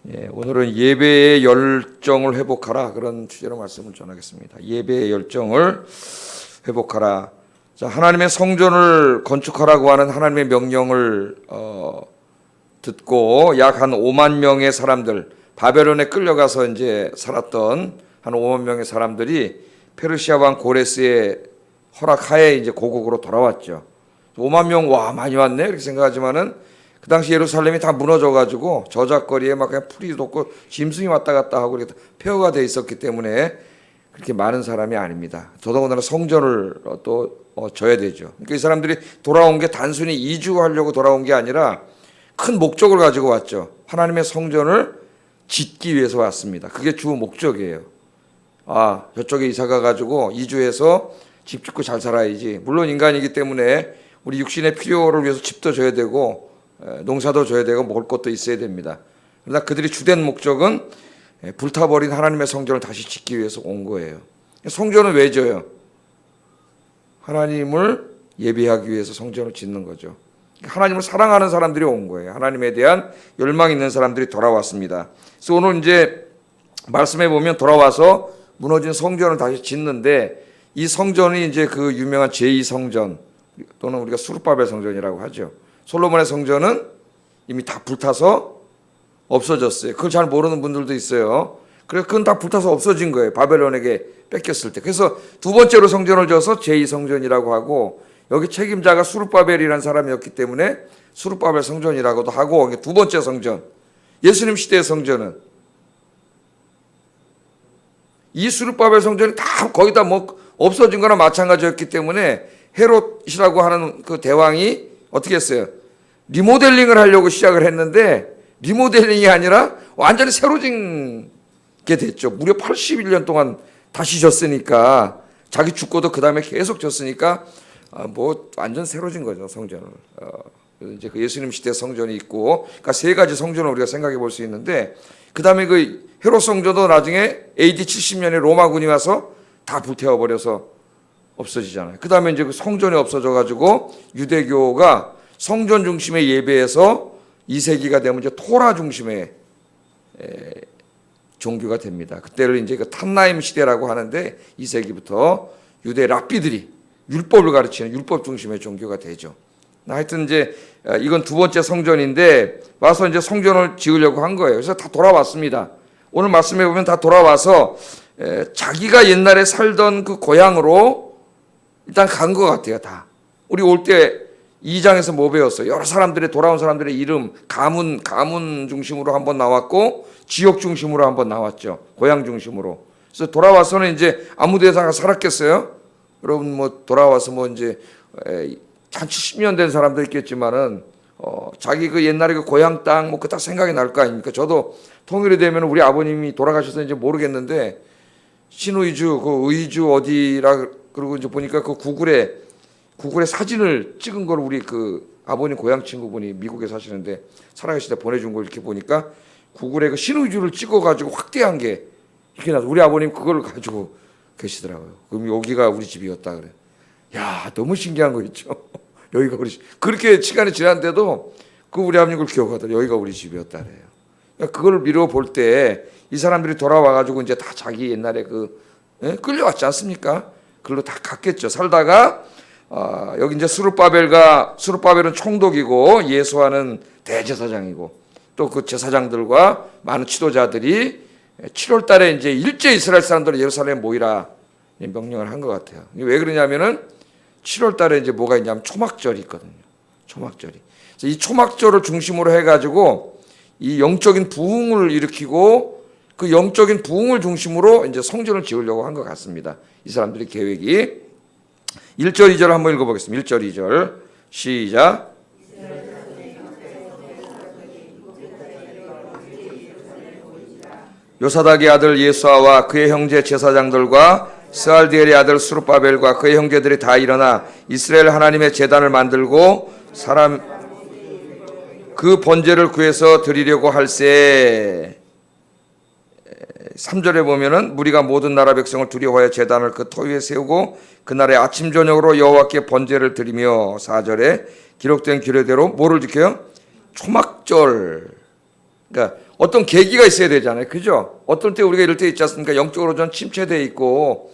오늘은 예배의 열정을 회복하라, 그런 주제로 말씀을 전하겠습니다. 예배의 열정을 회복하라. 자, 하나님의 성전을 건축하라고 하는 하나님의 명령을 듣고 약 한 5만 명의 사람들, 바벨론에 끌려가서 이제 살았던 한 5만 명의 사람들이 페르시아 왕 고레스의 허락하에 이제 고국으로 돌아왔죠. 5만 명, 와, 많이 왔네 이렇게 생각하지만은 그 당시 예루살렘이 다 무너져가지고 저작거리에 막 그냥 풀이 돋고 짐승이 왔다 갔다 하고 이렇게 폐허가 돼 있었기 때문에 그렇게 많은 사람이 아닙니다. 더더군다나 성전을 또 져야 되죠. 그러니까 이 사람들이 돌아온 게 단순히 이주하려고 돌아온 게 아니라 큰 목적을 가지고 왔죠. 하나님의 성전을 짓기 위해서 왔습니다. 그게 주 목적이에요. 아, 저쪽에 이사 가가지고 이주해서 집 짓고 잘 살아야지. 물론 인간이기 때문에 우리 육신의 필요를 위해서 집도 져야 되고 농사도 져야 되고 먹을 것도 있어야 됩니다. 그러나 그들이 주된 목적은 불타버린 하나님의 성전을 다시 짓기 위해서 온 거예요. 성전은 왜 져요? 하나님을 예배하기 위해서 성전을 짓는 거죠. 하나님을 사랑하는 사람들이 온 거예요. 하나님에 대한 열망이 있는 사람들이 돌아왔습니다. 그래서 오늘 이제 말씀해 보면 돌아와서 무너진 성전을 다시 짓는데, 이 성전이 이제 그 유명한 제2성전 또는 우리가 수르바벨 성전이라고 하죠. 솔로몬의 성전은 이미 다 불타서 없어졌어요. 그걸 잘 모르는 분들도 있어요. 그래서 그건 다 불타서 없어진 거예요. 바벨론에게 뺏겼을 때. 그래서 두 번째로 성전을 져서 제2성전이라고 하고, 여기 책임자가 수르바벨이라는 사람이었기 때문에 수르바벨 성전이라고도 하고, 두 번째 성전, 예수님 시대의 성전은 이 수르바벨 성전이 다 거의 다 뭐 없어진 거나 마찬가지였기 때문에 헤롯이라고 하는 그 대왕이 어떻게 했어요? 리모델링을 하려고 시작을 했는데 리모델링이 아니라 완전히 새로 짓게 됐죠. 무려 81년 동안 다시 졌으니까, 자기 죽고도 그 다음에 계속 졌으니까 뭐 완전 새로 진 거죠, 성전을. 이제 그 예수님 시대 성전이 있고, 그러니까 세 가지 성전을 우리가 생각해 볼 수 있는데, 그 다음에 그 헤롯 성전도 나중에 AD 70년에 로마군이 와서 다 불태워 버려서 없어지잖아요. 그 다음에 이제 그 성전이 없어져가지고 유대교가 성전 중심의 예배에서 2세기가 되면 이제 토라 중심의 종교가 됩니다. 그때를 이제 그 탐나임 시대라고 하는데, 2세기부터 유대 랍비들이 율법을 가르치는 율법 중심의 종교가 되죠. 하여튼 이제 이건 두 번째 성전인데, 와서 이제 성전을 지으려고 한 거예요. 그래서 다 돌아왔습니다. 오늘 말씀해 보면 다 돌아와서 자기가 옛날에 살던 그 고향으로 일단 간 것 같아요. 다. 우리 올 때 2장에서 뭐 배웠어요? 여러 사람들의, 돌아온 사람들의 이름, 가문 중심으로 한번 나왔고, 지역 중심으로 한번 나왔죠. 고향 중심으로. 그래서 돌아와서는 이제 아무 데다가 살았겠어요? 여러분 뭐 돌아와서 뭐 이제 한 70년 된 사람도 있겠지만은 자기 그 옛날에 그 고향 땅 뭐 그 딱 생각이 날 거 아닙니까? 저도 통일이 되면 우리 아버님이 돌아가셔서 이제 모르겠는데, 신의주, 그 의주 어디라, 그리고 이제 보니까 그 구글에 사진을 찍은 걸 우리 그 아버님 고향 친구분이 미국에 사시는데 살아계실 때 보내준 걸 이렇게 보니까, 구글에 그 신의주를 찍어가지고 확대한 게 이렇게 나서 우리 아버님 그걸 가지고 계시더라고요. 그럼 여기가 우리 집이었다 그래. 야, 너무 신기한 거 있죠. 여기가 우리 집. 그렇게 시간이 지났는데도 그 우리 아버님 그걸 기억하더라고요. 여기가 우리 집이었다 그래요. 그러니까 그걸 미뤄 볼 때 이 사람들이 돌아와가지고 이제 다 자기 옛날에 끌려왔지 않습니까? 그걸로 다 갔겠죠. 살다가 여기 이제 수르바벨은 총독이고 예수와는 대제사장이고, 또 그 제사장들과 많은 지도자들이 7월 달에 이제 일제 이스라엘 사람들을 예루살렘에 모이라 명령을 한 것 같아요. 왜 그러냐면은 7월 달에 이제 뭐가 있냐면 초막절이 있거든요. 초막절이. 그래서 이 초막절을 중심으로 해가지고 이 영적인 부흥을 일으키고, 그 영적인 부흥을 중심으로 이제 성전을 지으려고 한 것 같습니다. 이 사람들의 계획이. 1절 2절 한번 읽어보겠습니다. 1절 2절 시작. 요사닥의 아들 예수아와 그의 형제 제사장들과 스알디엘의 아들 수르바벨과 그의 형제들이 다 일어나 이스라엘 하나님의 제단을 만들고 그 번제를 구해서 드리려고 할세. 3절에 보면은 무리가 모든 나라 백성을 두려워하여 제단을 그 터 위에 세우고 그날의 아침 저녁으로 여호와께 번제를 드리며, 4절에 기록된 규례대로 뭐를 지켜요? 초막절. 그러니까 어떤 계기가 있어야 되잖아요. 그죠? 어떤 때 우리가 이럴 때 있지 않습니까? 영적으로 좀 침체돼 있고,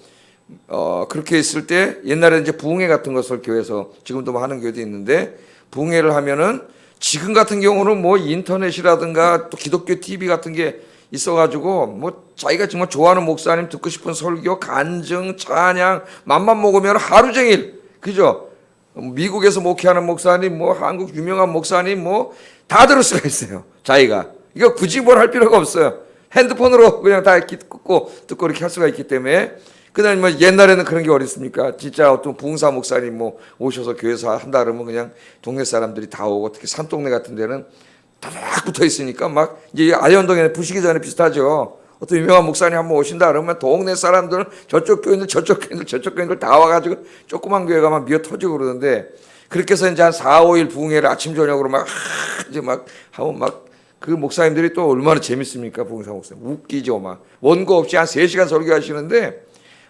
그렇게 있을 때 옛날에 이제 부흥회 같은 것을 교회에서 지금도 뭐 하는 교회도 있는데, 부흥회를 하면은 지금 같은 경우는 뭐 인터넷이라든가 또 기독교 TV 같은 게 있어가지고 뭐 자기가 정말 좋아하는 목사님 듣고 싶은 설교, 간증, 찬양, 맘만 먹으면 하루 종일, 그죠? 미국에서 목회하는 목사님, 뭐 한국 유명한 목사님, 뭐 다 들을 수가 있어요. 자기가. 이거 굳이 뭘 할 필요가 없어요. 핸드폰으로 그냥 다 듣고 이렇게 할 수가 있기 때문에. 그다음에 뭐 옛날에는 그런 게 어디 있습니까? 진짜 어떤 부흥사 목사님 뭐 오셔서 교회에서 한다 그러면 그냥 동네 사람들이 다 오고, 특히 산동네 같은 데는 다닥 붙어 있으니까 막 이제 아현동에 부시기 전에 비슷하죠. 어떤 유명한 목사님 한번 오신다 그러면 동네 사람들 저쪽 교인들 다 와가지고 조그만 교회 가면 미어 터지고 그러는데, 그렇게 해서 이제 한 4, 5일 부흥회를 아침 저녁으로 막 이제 막 하면 막 그 목사님들이 또 얼마나 재밌습니까? 부흥사 목사님 웃기죠. 막 원고 없이 한 3시간 설교하시는데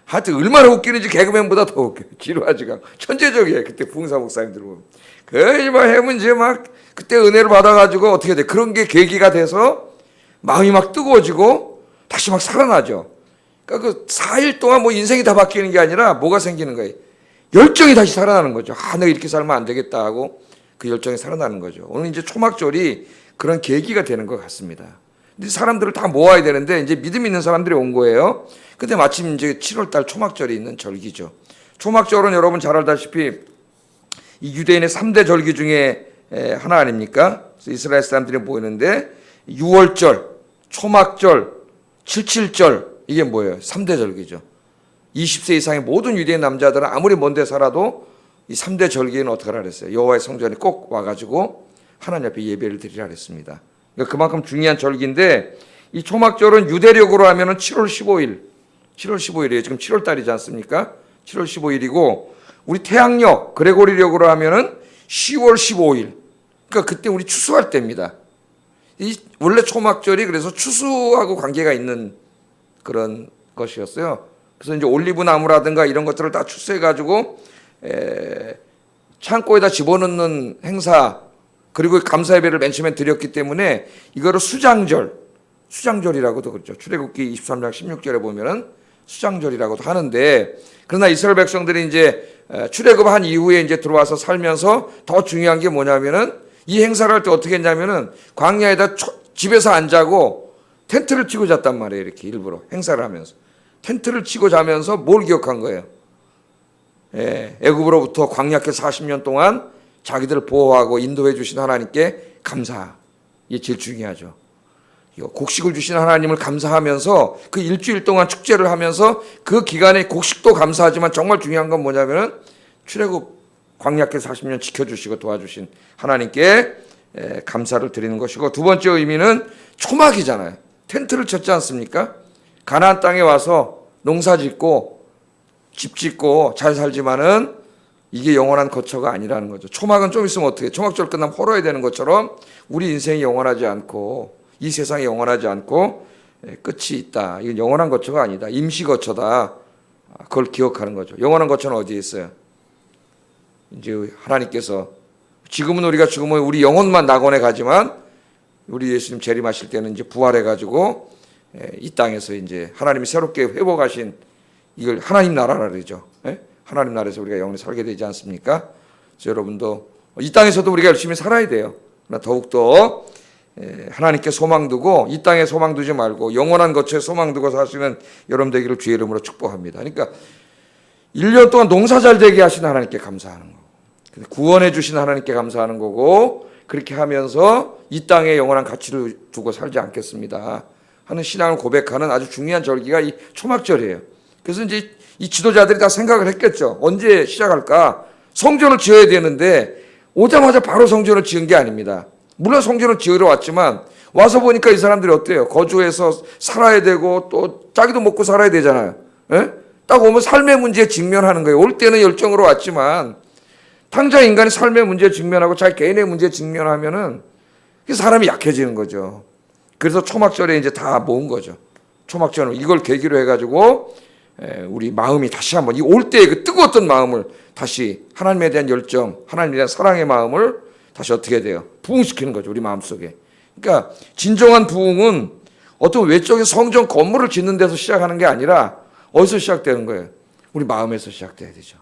하여튼 얼마나 웃기는지 개그맨보다 더 웃겨요. 지루하지가 천재적이에요. 그때 부흥사 목사님들 보면. 그막 해면 이제 막 그때 은혜를 받아가지고 어떻게 돼? 그런 게 계기가 돼서 마음이 막 뜨거워지고 다시 막 살아나죠. 그러니까 그 4일 동안 뭐 인생이 다 바뀌는 게 아니라 뭐가 생기는 거예요? 열정이 다시 살아나는 거죠. 내가 이렇게 살면 안 되겠다 하고 그 열정이 살아나는 거죠. 오늘 이제 초막절이 그런 계기가 되는 것 같습니다. 근데 사람들을 다 모아야 되는데 이제 믿음 있는 사람들이 온 거예요. 근데 마침 이제 7월달 초막절이 있는 절기죠. 초막절은 여러분 잘 알다시피 이 유대인의 3대 절기 중에 하나 아닙니까? 그래서 이스라엘 사람들이 모이는데 6월절, 초막절, 77절 이게 뭐예요? 3대 절기죠. 20세 이상의 모든 유대인 남자들은 아무리 먼 데 살아도 이 3대 절기는 어떻게 하라 그랬어요? 여호와의 성전에 꼭 와가지고 하나님 앞에 예배를 드리라 그랬습니다. 그러니까 그만큼 중요한 절기인데, 이 초막절은 유대력으로 하면은 7월 15일, 7월 15일이에요. 지금 7월 달이지 않습니까? 7월 15일이고 우리 태양력, 그레고리력으로 하면은 10월 15일. 그러니까 그때 우리 추수할 때입니다. 원래 초막절이 그래서 추수하고 관계가 있는 그런 것이었어요. 그래서 이제 올리브 나무라든가 이런 것들을 다 추수해가지고 창고에다 집어넣는 행사, 그리고 감사 예배를 맨 처음에 드렸기 때문에 이거를 수장절이라고도 그러죠. 출애굽기 23장 16절에 보면은 수장절이라고도 하는데, 그러나 이스라엘 백성들이 이제 출애굽한 이후에 이제 들어와서 살면서 더 중요한 게 뭐냐면은 이 행사를 할 때 어떻게 했냐면은 광야에다 집에서 안 자고 텐트를 치고 잤단 말이에요. 이렇게 일부러 행사를 하면서 텐트를 치고 자면서 뭘 기억한 거예요? 애굽으로부터 광야길 40년 동안 자기들을 보호하고 인도해 주신 하나님께 감사. 이게 제일 중요하죠. 곡식을 주신 하나님을 감사하면서 그 일주일 동안 축제를 하면서 그 기간에 곡식도 감사하지만 정말 중요한 건 뭐냐면은 출애굽 광야길 40년 지켜주시고 도와주신 하나님께 감사를 드리는 것이고, 두 번째 의미는 초막이잖아요. 텐트를 쳤지 않습니까? 가나안 땅에 와서 농사 짓고 집 짓고 잘 살지만은 이게 영원한 거처가 아니라는 거죠. 초막은 좀 있으면 어떻게, 초막절 끝나면 헐어야 되는 것처럼 우리 인생이 영원하지 않고 이 세상이 영원하지 않고 끝이 있다. 이건 영원한 거처가 아니다. 임시 거처다. 그걸 기억하는 거죠. 영원한 거처는 어디에 있어요? 이제 하나님께서 지금은 우리가 죽으면 우리 영혼만 낙원에 가지만 우리 예수님 재림하실 때는 이제 부활해 가지고 이 땅에서 이제 하나님이 새롭게 회복하신 이걸 하나님 나라라 그러죠. 하나님 나라에서 우리가 영원히 살게 되지 않습니까? 그래서 여러분도 이 땅에서도 우리가 열심히 살아야 돼요. 그러나 더욱더 하나님께 소망 두고 이 땅에 소망 두지 말고 영원한 거처에 소망 두고 사시는 여러분 되기를 주의 이름으로 축복합니다. 그러니까 1년 동안 농사 잘 되게 하신 하나님께 감사하는 거고, 구원해 주신 하나님께 감사하는 거고, 그렇게 하면서 이 땅에 영원한 가치를 두고 살지 않겠습니다 하는 신앙을 고백하는 아주 중요한 절기가 이 초막절이에요. 그래서 이제 이 지도자들이 다 생각을 했겠죠. 언제 시작할까? 성전을 지어야 되는데 오자마자 바로 성전을 지은 게 아닙니다. 물론 성전을 지으러 왔지만 와서 보니까 이 사람들이 어때요? 거주해서 살아야 되고 또 자기도 먹고 살아야 되잖아요. 딱 오면 삶의 문제에 직면하는 거예요. 올 때는 열정으로 왔지만 당장 인간이 삶의 문제에 직면하고 자기 개인의 문제에 직면하면은 사람이 약해지는 거죠. 그래서 초막절에 이제 다 모은 거죠. 초막절은 이걸 계기로 해가지고 우리 마음이 다시 한번 이 올 때의 그 뜨거웠던 마음을 다시 하나님에 대한 열정, 하나님에 대한 사랑의 마음을 다시 어떻게 돼요? 부흥시키는 거죠. 우리 마음속에. 그러니까 진정한 부흥은 어떤 외적인 성전 건물을 짓는 데서 시작하는 게 아니라 어디서 시작되는 거예요? 우리 마음에서 시작돼야 되죠.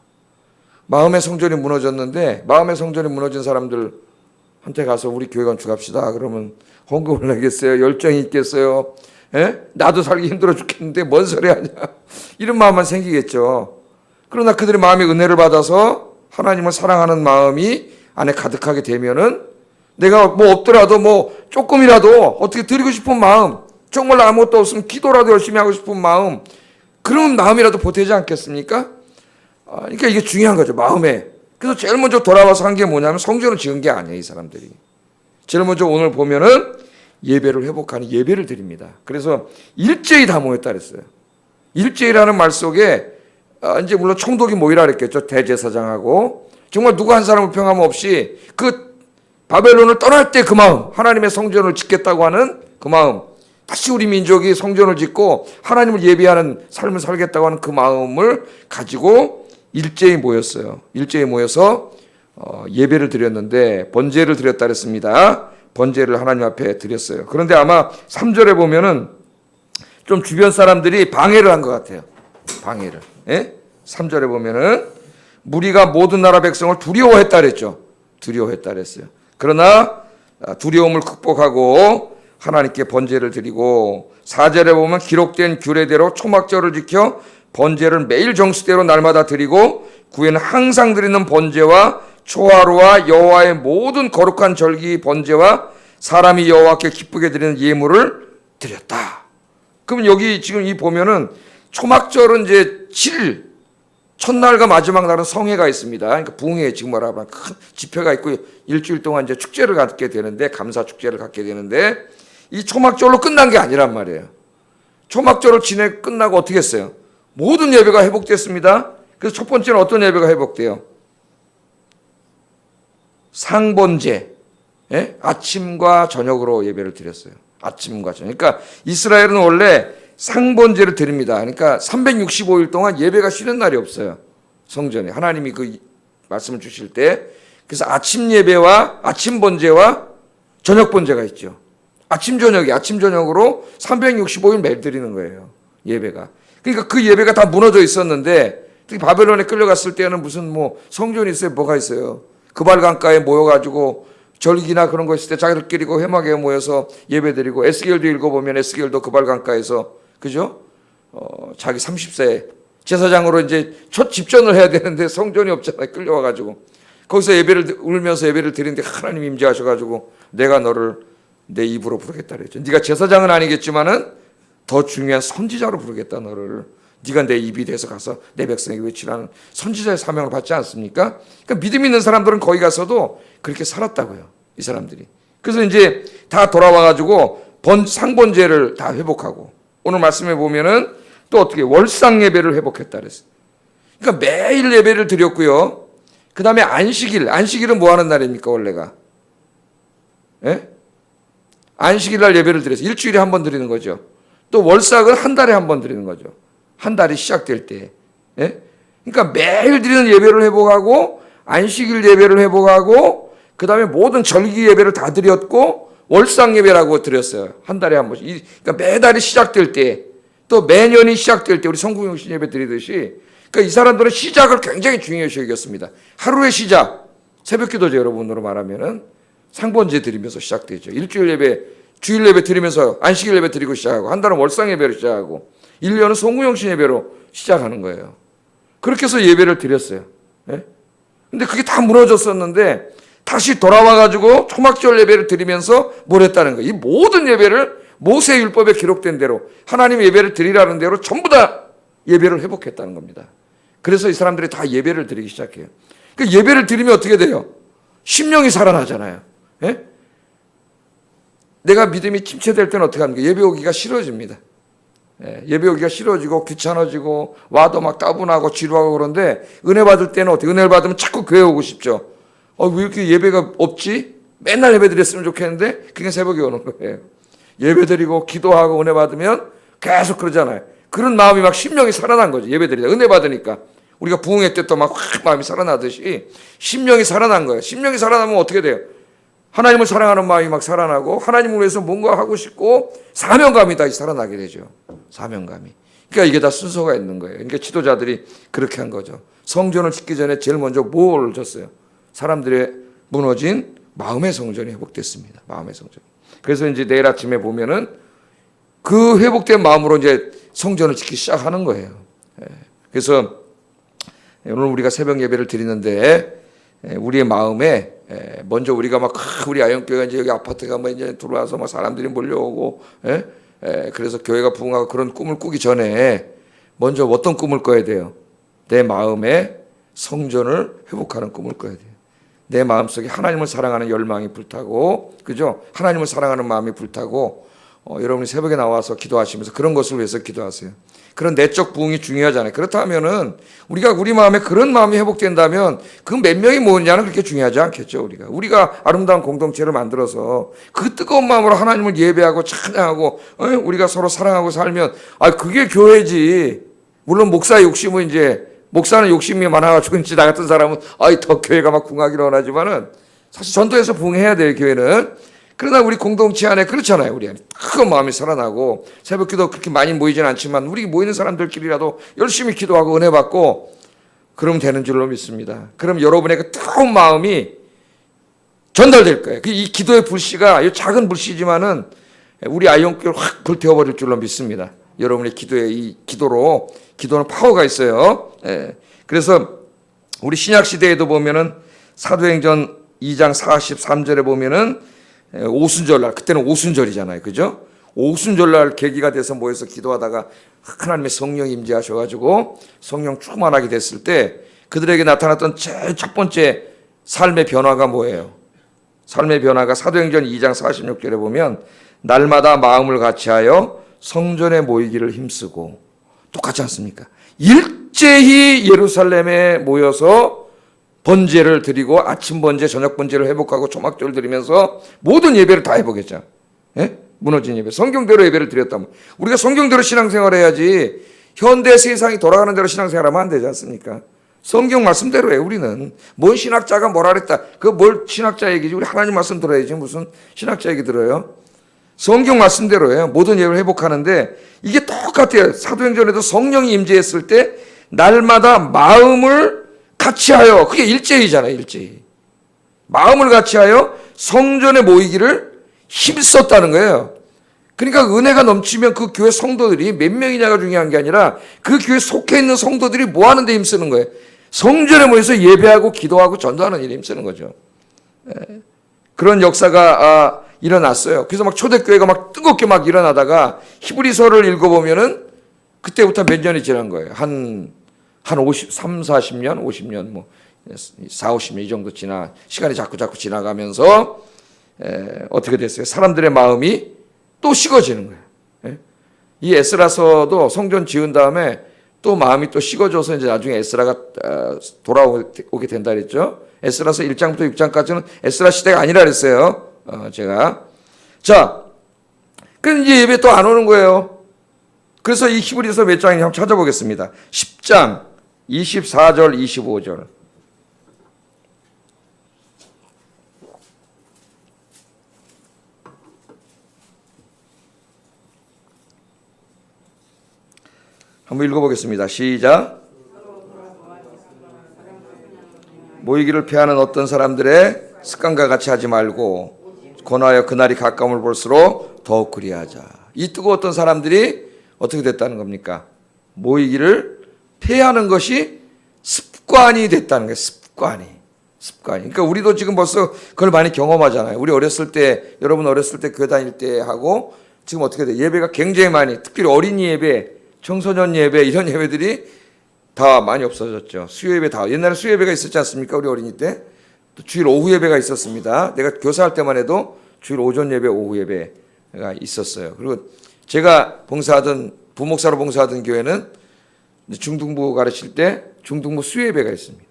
마음의 성전이 무너졌는데 마음의 성전이 무너진 사람들한테 가서 우리 교회 건축합시다. 그러면 헌금을 내겠어요? 열정이 있겠어요? 예? 나도 살기 힘들어 죽겠는데 뭔 소리 하냐? 이런 마음만 생기겠죠. 그러나 그들의 마음이 은혜를 받아서 하나님을 사랑하는 마음이 안에 가득하게 되면은 내가 뭐 없더라도 뭐 조금이라도 어떻게 드리고 싶은 마음, 정말 아무것도 없으면 기도라도 열심히 하고 싶은 마음, 그런 마음이라도 보태지 않겠습니까? 그러니까 이게 중요한 거죠, 마음에. 그래서 제일 먼저 돌아와서 한 게 뭐냐면 성전을 지은 게 아니에요, 이 사람들이. 제일 먼저 오늘 보면은 예배를 회복하는 예배를 드립니다. 그래서 일제히 다 모였다 그랬어요. 일제히라는 말 속에 이제 물론 총독이 모이라 그랬겠죠. 대제사장하고 정말 누구 한 사람을 평함 없이 그 바벨론을 떠날 때 그 마음, 하나님의 성전을 짓겠다고 하는 그 마음, 다시 우리 민족이 성전을 짓고 하나님을 예배하는 삶을 살겠다고 하는 그 마음을 가지고 일제히 모였어요. 일제히 모여서 예배를 드렸는데 번제를 드렸다 그랬습니다. 번제를 하나님 앞에 드렸어요. 그런데 아마 3절에 보면은 좀 주변 사람들이 방해를 한 것 같아요. 방해를. 예? 3절에 보면은 무리가 모든 나라 백성을 두려워했다 그랬죠. 두려워했다 그랬어요. 그러나 두려움을 극복하고 하나님께 번제를 드리고 4절에 보면 기록된 규례대로 초막절을 지켜 번제를 매일 정수대로 날마다 드리고 구에는 항상 드리는 번제와 초하루와 여호와의 모든 거룩한 절기 번제와 사람이 여호와께 기쁘게 드리는 예물을 드렸다. 그럼 여기 지금 이 보면은 초막절은 이제 7일 첫날과 마지막 날은 성회가 있습니다. 그러니까 부흥회 지금 말하면 큰 집회가 있고 일주일 동안 이제 축제를 갖게 되는데 감사 축제를 갖게 되는데 이 초막절로 끝난 게 아니란 말이에요. 초막절을 끝나고 어떻게 했어요? 모든 예배가 회복됐습니다. 그래서 첫 번째는 어떤 예배가 회복돼요? 상번제. 예? 아침과 저녁으로 예배를 드렸어요. 아침과 저녁. 그러니까 이스라엘은 원래 상번제를 드립니다. 그러니까 365일 동안 예배가 쉬는 날이 없어요. 성전에. 하나님이 그 말씀을 주실 때. 그래서 아침 예배와 아침 번제와 저녁 번제가 있죠. 아침 저녁으로 365일 매일 드리는 거예요. 예배가. 그러니까 그 예배가 다 무너져 있었는데 특히 바벨론에 끌려갔을 때는 무슨 뭐 성전이 있어요. 뭐가 있어요. 그발 강가에 모여가지고 절기나 그런 거 있을 때 자기들끼리 회막에 모여서 예배드리고 에스겔도 읽어보면 에스겔도 그발 강가에서 그죠? 자기 30세 제사장으로 이제 첫 집전을 해야 되는데 성전이 없잖아요. 끌려와가지고 거기서 울면서 예배를 드리는데 하나님 임재하셔가지고 내가 너를 내 입으로 부르겠다 그랬죠. 네가 제사장은 아니겠지만은 더 중요한 선지자로 부르겠다 너를. 네가 내 입이 돼서 가서 내 백성에게 외치라는 선지자의 사명을 받지 않습니까? 그러니까 믿음 있는 사람들은 거기 가서도 그렇게 살았다고요. 이 사람들이. 그래서 이제 다 돌아와가지고 상번제를 다 회복하고 오늘 말씀해 보면은 또 어떻게 월상 예배를 회복했다 그랬어요. 그러니까 매일 예배를 드렸고요. 그 다음에 안식일은 뭐 하는 날입니까 원래가? 예? 안식일 날 예배를 드렸어요. 일주일에 한 번 드리는 거죠. 또 월삭은 한 달에 한 번 드리는 거죠. 한 달이 시작될 때. 예? 그러니까 매일 드리는 예배를 회복하고 안식일 예배를 회복하고 그 다음에 모든 절기 예배를 다 드렸고 월상 예배라고 드렸어요. 한 달에 한 번씩. 그러니까 매달이 시작될 때 또 매년이 시작될 때 우리 성구용신 예배 드리듯이 그러니까 이 사람들은 시작을 굉장히 중요시 여겼습니다. 하루의 시작, 새벽 기도죠 여러분으로 말하면은 상번제 드리면서 시작되죠. 일주일 예배, 주일 예배 드리면서 안식일 예배 드리고 시작하고 한 달은 월상 예배로 시작하고 1년은 성구용신 예배로 시작하는 거예요. 그렇게 해서 예배를 드렸어요. 예? 근데 그게 다 무너졌었는데 다시 돌아와가지고 초막절 예배를 드리면서 뭘 했다는 거예요. 이 모든 예배를 모세 율법에 기록된 대로 하나님 예배를 드리라는 대로 전부 다 예배를 회복했다는 겁니다. 그래서 이 사람들이 다 예배를 드리기 시작해요. 그 예배를 드리면 어떻게 돼요? 심령이 살아나잖아요. 예? 내가 믿음이 침체될 때는 어떻게 합니까? 예배 오기가 싫어집니다. 예배 오기가 싫어지고 귀찮아지고 와도 막 따분하고 지루하고 그런데 은혜 받을 때는 어떻게? 은혜를 받으면 자꾸 교회 오고 싶죠. 왜 이렇게 예배가 없지? 맨날 예배 드렸으면 좋겠는데 그게 새벽에 오는 거예요. 예배 드리고 기도하고 은혜 받으면 계속 그러잖아요. 그런 마음이 막 심령이 살아난 거죠. 예배 드리다 은혜 받으니까 우리가 부흥회 때 또 막 확 마음이 살아나듯이 심령이 살아난 거예요. 심령이 살아나면 어떻게 돼요? 하나님을 사랑하는 마음이 막 살아나고 하나님을 위해서 뭔가 하고 싶고 사명감이 다시 살아나게 되죠. 사명감이. 그러니까 이게 다 순서가 있는 거예요. 그러니까 지도자들이 그렇게 한 거죠. 성전을 짓기 전에 제일 먼저 뭘 줬어요? 사람들의 무너진 마음의 성전이 회복됐습니다. 마음의 성전. 그래서 이제 내일 아침에 보면은 그 회복된 마음으로 이제 성전을 짓기 시작하는 거예요. 그래서 오늘 우리가 새벽 예배를 드리는데 우리의 마음에 먼저 우리가 막 우리 아영교회가 이제 여기 아파트가 뭐 이제 들어와서 막 사람들이 몰려오고 그래서 교회가 부흥하고 그런 꿈을 꾸기 전에 먼저 어떤 꿈을 꿔야 돼요? 내 마음에 성전을 회복하는 꿈을 꿔야 돼요. 내 마음속에 하나님을 사랑하는 열망이 불타고, 그죠? 하나님을 사랑하는 마음이 불타고, 여러분이 새벽에 나와서 기도하시면서 그런 것을 위해서 기도하세요. 그런 내적 부흥이 중요하잖아요. 그렇다면은 우리가 우리 마음에 그런 마음이 회복된다면 그 몇 명이 모으냐는 그렇게 중요하지 않겠죠. 우리가 아름다운 공동체를 만들어서 그 뜨거운 마음으로 하나님을 예배하고 찬양하고 우리가 서로 사랑하고 살면 그게 교회지. 물론 목사의 욕심은 이제 목사는 욕심이 많아가지고 이제 나 같은 사람은 더 교회가 막 부흥하기를 원하지만은 사실 전도해서 부흥해야 돼요. 교회는. 그러나 우리 공동체 안에 그렇잖아요. 우리 안에 큰 마음이 살아나고 새벽 기도 그렇게 많이 모이진 않지만 우리 모이는 사람들끼리라도 열심히 기도하고 은혜 받고 그러면 되는 줄로 믿습니다. 그럼 여러분의 그 뜨거운 마음이 전달될 거예요. 이 기도의 불씨가 이 작은 불씨지만은 우리 아이온교를 확 불태워버릴 줄로 믿습니다. 여러분의 기도에 이 기도는 파워가 있어요. 그래서 우리 신약 시대에도 보면은 사도행전 2장 43절에 보면은 오순절날, 그때는 오순절이잖아요. 그죠? 오순절날 계기가 돼서 모여서 기도하다가 하나님의 성령이 임재하셔가지고 성령 충만하게 됐을 때 그들에게 나타났던 제일 첫 번째 삶의 변화가 뭐예요? 삶의 변화가 사도행전 2장 46절에 보면 날마다 마음을 같이하여 성전에 모이기를 힘쓰고, 똑같지 않습니까? 일제히 예루살렘에 모여서 번제를 드리고 아침 번제, 저녁 번제를 회복하고 초막절을 드리면서 모든 예배를 다 회복했죠. 무너진 예배. 성경대로 예배를 드렸다면 우리가 성경대로 신앙생활을 해야지 현대 세상이 돌아가는 대로 신앙생활하면 안 되지 않습니까? 성경 말씀대로 해. 우리는 뭔 신학자가 뭐라 그랬다. 뭘 신학자 얘기지. 우리 하나님 말씀 들어야지 무슨 신학자 얘기 들어요. 성경 말씀대로 해요. 모든 예배를 회복하는데 이게 똑같아요. 사도행전에도 성령이 임재했을 때 날마다 마음을 같이하여, 그게 일제이잖아요. 일제히 마음을 같이하여 성전에 모이기를 힘썼다는 거예요. 그러니까 은혜가 넘치면 그 교회 성도들이 몇 명이냐가 중요한 게 아니라 그 교회에 속해 있는 성도들이 뭐 하는 데 힘쓰는 거예요? 성전에 모여서 예배하고 기도하고 전도하는 일에 힘쓰는 거죠. 그런 역사가 일어났어요. 그래서 막 초대교회가 막 뜨겁게 막 일어나다가 히브리서를 읽어보면은 그때부터 몇 년이 지난 거예요. 한 3, 40년, 50년, 뭐 4, 50년 이 정도 시간이 자꾸 지나가면서 어떻게 됐어요? 사람들의 마음이 또 식어지는 거예요. 이 에스라서도 성전 지은 다음에 또 마음이 또 식어져서 이제 나중에 에스라가 돌아오게 된다 그랬죠. 에스라서 1장부터 6장까지는 에스라 시대가 아니라 그랬어요. 제가. 자, 그 이제 예배 또 안 오는 거예요. 그래서 이 히브리서 몇 장인지 한번 찾아보겠습니다. 10장 24절 25절. 한번 읽어보겠습니다. 시작. 모이기를 피하는 어떤 사람들의 습관과 같이 하지 말고 권하여 그날이 가까움을 볼수록 더욱 그리하자. 이 뜨거웠던 사람들이 어떻게 됐다는 겁니까? 모이기를 피하는 것이 습관이 됐다는 거예요. 습관이. 그러니까 우리도 지금 벌써 그걸 많이 경험하잖아요. 우리 어렸을 때, 여러분 어렸을 때 교회 다닐 때 하고 지금 어떻게 돼? 예배가 굉장히 많이, 특히 어린이 예배, 청소년 예배 이런 예배들이 다 많이 없어졌죠. 수요예배 다. 옛날에 수요예배가 있었지 않습니까? 우리 어린이 때. 또 주일 오후 예배가 있었습니다. 내가 교사할 때만 해도 주일 오전 예배, 오후 예배가 있었어요. 그리고 제가 부목사로 봉사하던 교회는 중등부 가르칠 때 중등부 수요예배가 있습니다.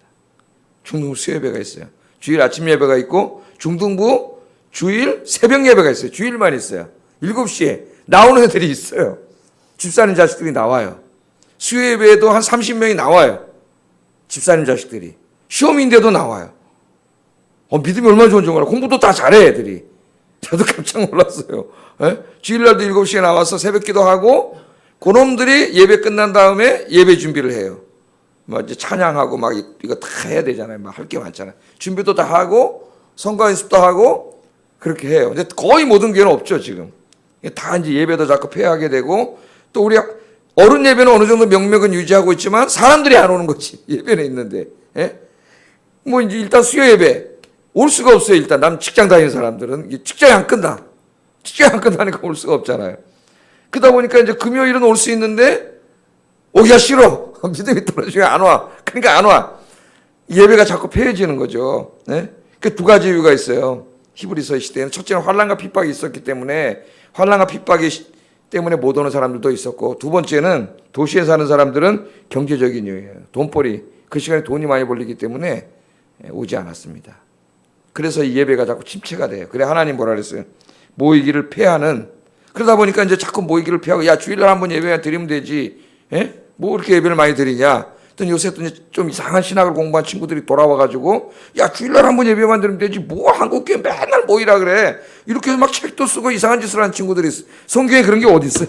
중등부 수요예배가 있어요. 주일 아침 예배가 있고 중등부 주일 새벽 예배가 있어요. 주일만 있어요. 7시에 나오는 애들이 있어요. 집사님 자식들이 나와요. 수요예배에도 한 30명이 나와요. 집사님 자식들이. 시험인데도 나와요. 믿음이 얼마나 좋은지 몰라. 공부도 다 잘해 애들이. 저도 깜짝 놀랐어요. 예? 주일날도 7시에 나와서 새벽 기도하고 그놈들이 예배 끝난 다음에 예배 준비를 해요. 막 이제 찬양하고 막 이거 다 해야 되잖아요. 막 할 게 많잖아요. 준비도 다 하고 성가 연습도 하고 그렇게 해요. 근데 거의 모든 교회는 없죠 지금. 다 이제 예배도 자꾸 폐하게 되고 또 우리 어른 예배는 어느 정도 명맥은 유지하고 있지만 사람들이 안 오는 거지. 예배는 있는데. 예? 뭐 이제 일단 수요 예배 올 수가 없어요. 일단 난 직장 다니는 사람들은 직장이 안 끝나. 직장이 안 끝나니까 올 수가 없잖아요. 그러다 보니까 이제 금요일은 올 수 있는데 오기가 싫어. 믿음이 떨어지면 안 와. 그러니까 안 와. 예배가 자꾸 폐해지는 거죠. 네? 그 두 가지 이유가 있어요. 히브리서 시대에는 첫째는 환난과 핍박이 있었기 때문에 환난과 핍박이 때문에 못 오는 사람들도 있었고 두 번째는 도시에 사는 사람들은 경제적인 이유예요. 돈벌이. 그 시간에 돈이 많이 벌리기 때문에 오지 않았습니다. 그래서 이 예배가 자꾸 침체가 돼요. 그래 하나님 뭐라 그랬어요? 모이기를 폐하는. 그러다 보니까 이제 자꾸 모이기를 폐하고 야 주일날 한번 예배 드리면 되지. 예? 뭐 그렇게 예배를 많이 드리냐? 또 요새 또 좀 이상한 신학을 공부한 친구들이 돌아와가지고 야 주일날 한번 예배만 드리면 되지. 뭐 한국교회 맨날 모이라 그래. 이렇게 해서 막 책도 쓰고 이상한 짓을 하는 친구들이 있어. 성경에 그런 게 어디 있어요?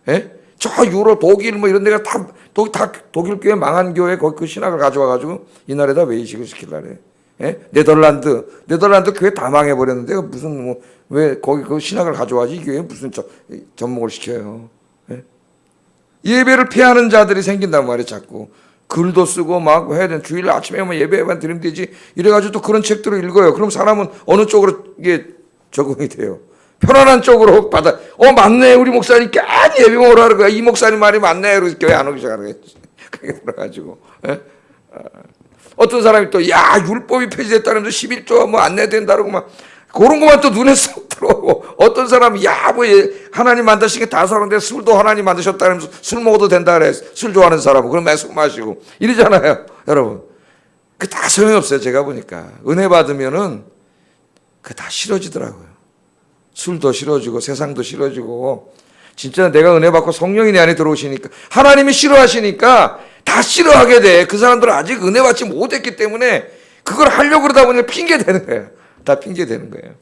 예? 저 유로 독일 뭐 이런 데가 다 독일 교회 망한 교회 거기 그 신학을 가져와가지고 이 나라에다 외식을 시키려고 해. 예? 네덜란드 교회 다 망해버렸는데 무슨 뭐 왜 거기 그 신학을 가져와지 이 교회에 무슨 접목을 시켜요. 예? 예배를 피하는 자들이 생긴단 말이에요. 자꾸 글도 쓰고 막 해야 되는 주일 아침에만 예배만 드리면 되지 이래가지고 또 그런 책들을 읽어요. 그럼 사람은 어느 쪽으로 이게 적응이 돼요. 편안한 쪽으로 받아. 맞네 우리 목사님 괜히 예배 먹으러 하는 거야. 이 목사님 말이 맞네. 그래서 교회 안 오기 시작하겠지. 그게 들어가지고. 예? 어떤 사람이 또 야 율법이 폐지됐다면서 11조 뭐 안내된다고 막 그런 것만 또 눈에 쏙 들어오고 어떤 사람이 야 뭐 하나님 만드신 게 다 사는데 술도 하나님 만드셨다면서 술 먹어도 된다 그래. 술 좋아하는 사람은 그럼 술 마시고 이러잖아요. 여러분 그 다 소용없어요. 제가 보니까 은혜 받으면은 그 다 싫어지더라고요. 술도 싫어지고 세상도 싫어지고 진짜 내가 은혜 받고 성령이 내 안에 들어오시니까 하나님이 싫어하시니까 다 싫어하게 돼. 그 사람들은 아직 은혜 받지 못했기 때문에 그걸 하려고 그러다 보니 핑계 대는 거예요. 다 핑계 대는 거예요.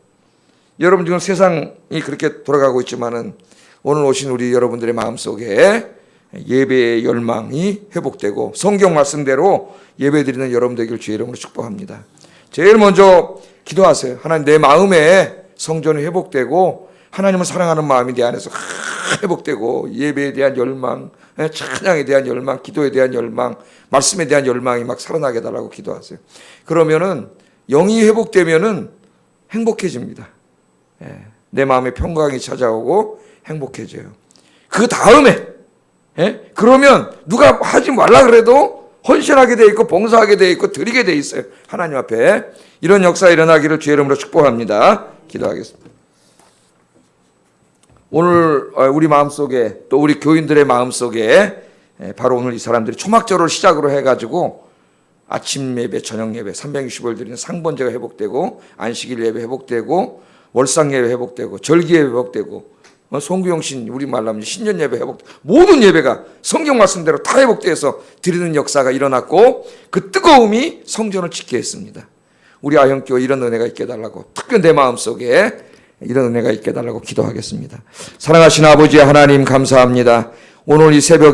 여러분 지금 세상이 그렇게 돌아가고 있지만은 오늘 오신 우리 여러분들의 마음속에 예배의 열망이 회복되고 성경 말씀대로 예배드리는 여러분 되길 주의 이름으로 축복합니다. 제일 먼저 기도하세요. 하나님 내 마음에 성전이 회복되고 하나님을 사랑하는 마음이 내 안에서 회복되고 예배에 대한 열망, 찬양에 대한 열망, 기도에 대한 열망, 말씀에 대한 열망이 막 살아나게 해달라고 기도하세요. 그러면은 영이 회복되면은 행복해집니다. 내 마음에 평강이 찾아오고 행복해져요. 그 다음에 그러면 누가 하지 말라 그래도 헌신하게 돼 있고 봉사하게 돼 있고 드리게 돼 있어요. 하나님 앞에 이런 역사 일어나기를 주의 이름으로 축복합니다. 기도하겠습니다. 오늘 우리 마음속에 또 우리 교인들의 마음속에 바로 오늘 이 사람들이 초막절을 시작으로 해가지고 아침 예배, 저녁 예배, 360을 드리는 상번제가 회복되고 안식일 예배 회복되고 월상 예배 회복되고 절기 예배 회복되고 송구영신 우리 말로 하면 신년 예배 회복되고 모든 예배가 성경 말씀대로 다 회복돼서 드리는 역사가 일어났고 그 뜨거움이 성전을 지키게 했습니다. 우리 아현교회 이런 은혜가 있게 해달라고 특별히 내 마음속에 이런 은혜가 있게 해달라고 기도하겠습니다. 사랑하신 아버지 하나님 감사합니다. 오늘 이 새벽에